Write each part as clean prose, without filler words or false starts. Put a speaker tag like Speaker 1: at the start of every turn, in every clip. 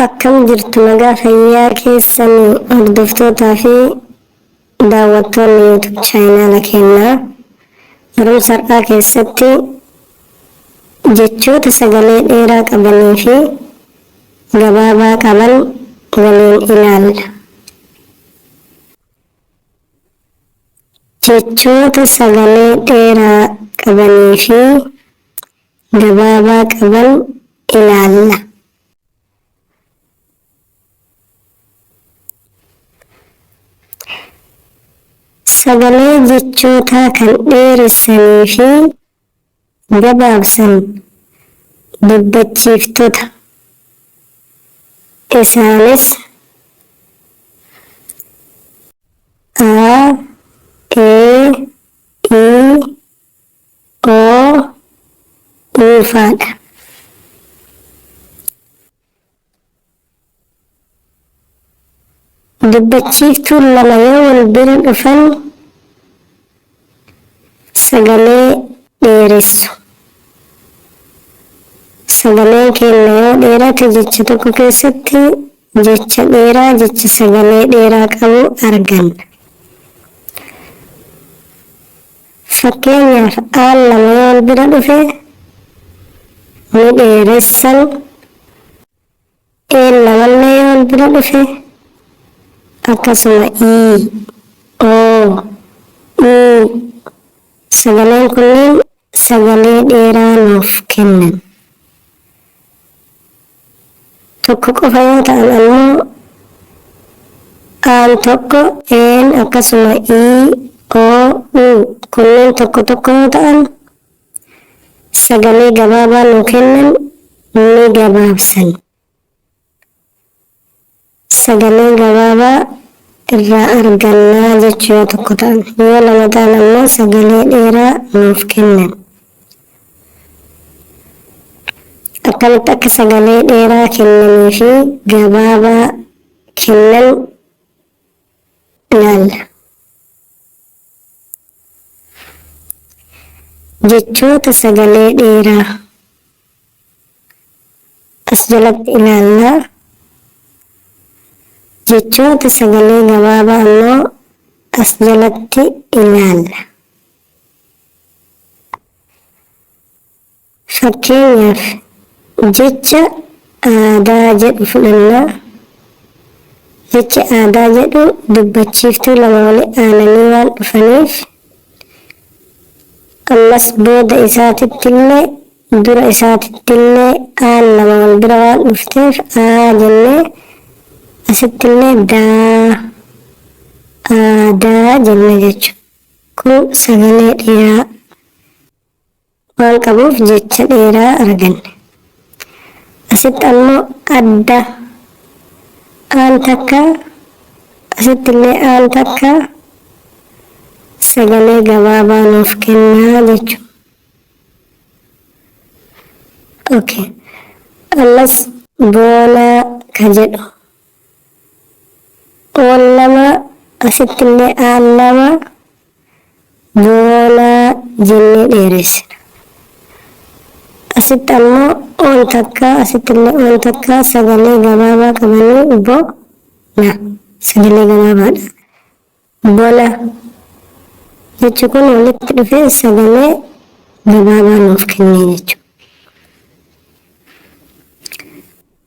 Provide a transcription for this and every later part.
Speaker 1: Akkam jirtu nagaa fayyaa keessanii hordoftootaa fi daawwattoonni YouTube chaanaala keenyaa. Barumsa har'aa keessatti jechoota sagalee dheeraa qabanii fi gabaabaa qaban waliin ilaalla. Jechoota sagalee dheeraa qabanii fi gabaabaa qaban ilaalla. Sagalee jechootaa kan dheeressanii fi gabaabsan dubbachiiftota. Isaanis A, E, I, O, U fa'adha. Dubbachiiftuun lama yoo wal bira dhufan sagalee dheeressu. Sagaleen keenya yoo dheerate jecha tokko keessatti jecha dheeraa jecha sagalee dheeraa qabu arganna. Fakkeenyaaf aan lama yoo wal bira dhufe ni dheeressan. Een lamallee yoo wal bira dhufe akkasuma I, O, U. Sagaleen kunneen sagalee dheeraa nuuf kennan. Tokko qofa yoo ta'an ammoo aan tokko, een akkasuma I, O, U kunneen tokko tokko yoo ta'an sagalee gabaabaa nuuf kennan ni gabaabsan. Sagalee gabaabaa irraa argannaa jechuu yoo tokko ta'an, yoo lama ta'an ammoo sagalee dheeraa nuuf kennan. Akkamitti akka sagalee dheeraa kennanii fi gabaabaa kennan ilaalla. Jechoota sagalee dheeraa as jalatti ilaallaa. Jechoota sagalee gabaabaa ammoo as jalatti ilaalla. Fakkeenyaaf jecha aadaa jedhu fudhannaa. Jecha aadaa jedhu dubbachiiftuu lama wali aananii waan dhufaniif ammas booda isaatittillee dura isaatittillee aan lama wal bira waan dhufteef aa jennee asittillee daa, aadaa jenne jechuudha. Kun sagalee dheeraa waan qabuuf jecha dheeraa arganne. Asitti ammoo adda, aan takka, asittillee aan takka sagalee gabaabaa nuuf kennaa jechuudha. Okay. Ammas boonaa ka jedhu. Oon lama, asittillee aan lama boonaa jennee dheeressina. Asitti ammoo oon takka, asittillee oon takka sagalee gabaabaa qabanii bona sagalee gabaabaadha. Bona jechi kun walitti dhufee sagalee gabaabaa nuuf kennee jechuudha.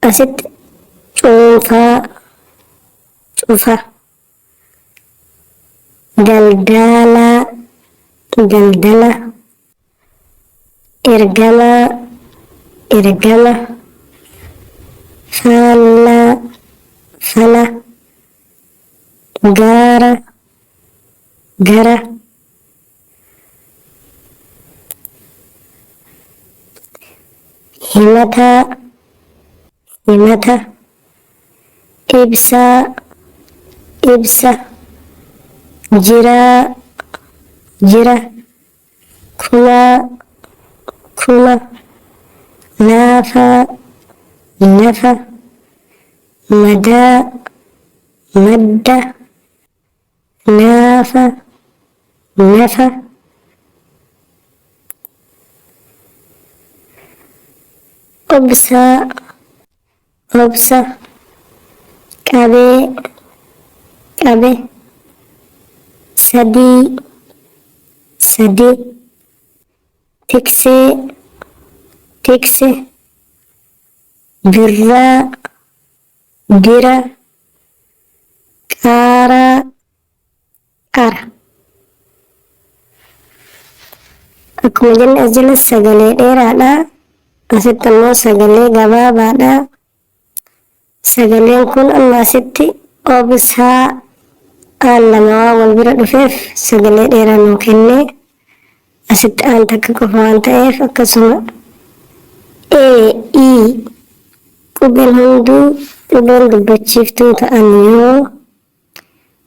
Speaker 1: Asitti cuunfaa, cufa, daldalaa, daldala, ergamaa, ergama, faallaa, fala, gaara, gara, himataa, himata, ibsaa, ibsa, jiraa, jira, kumaa, kuma, laafaa, lafa, madaa, madda, naafa, nafa, obsa, obsa. qabe, qabe, sadi, sadi, tikse, tikse, birra, bira, qara, qara. Akkuma jenne as jala sagalee dheeraadha. Asitti ammoo sagalee gabaabaadha. Sagaleen kun amma asitti obisaa aan lama waan wal bira dhufeef sagalee dheeraa nuu kenne. Asitti aan takka qofa waan ta'eef akkasuma i qubeen hunduu qubeen dubbachiiftuu ta'an yoo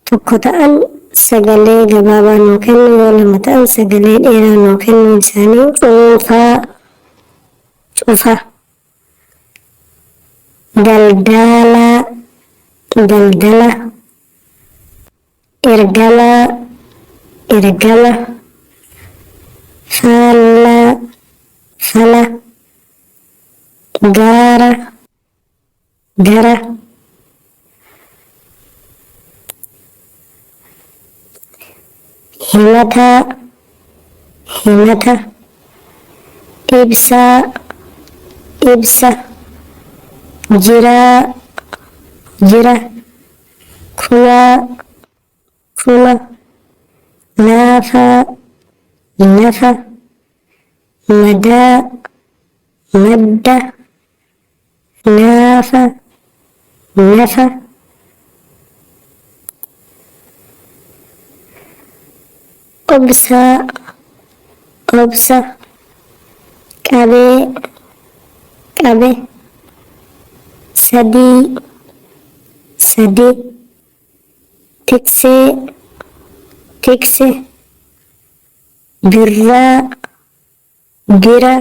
Speaker 1: tokko ta'an sagalee gabaabaa nuu kennu, yoo lama ta'an sagalee dheeraa nuu kennu isaanii cuunfaa, cufa, daldala, daldala, ergala, ergala, fala, fala, gara, gara. Himata, himata, ibsa, ibsa, jira, jira, kula, kula, nafa, nafa, mada, madda, nafa, nafa. Obsa, obsa, qabe, qabe, sadi, sadi, tikse, tikse, birra, bira,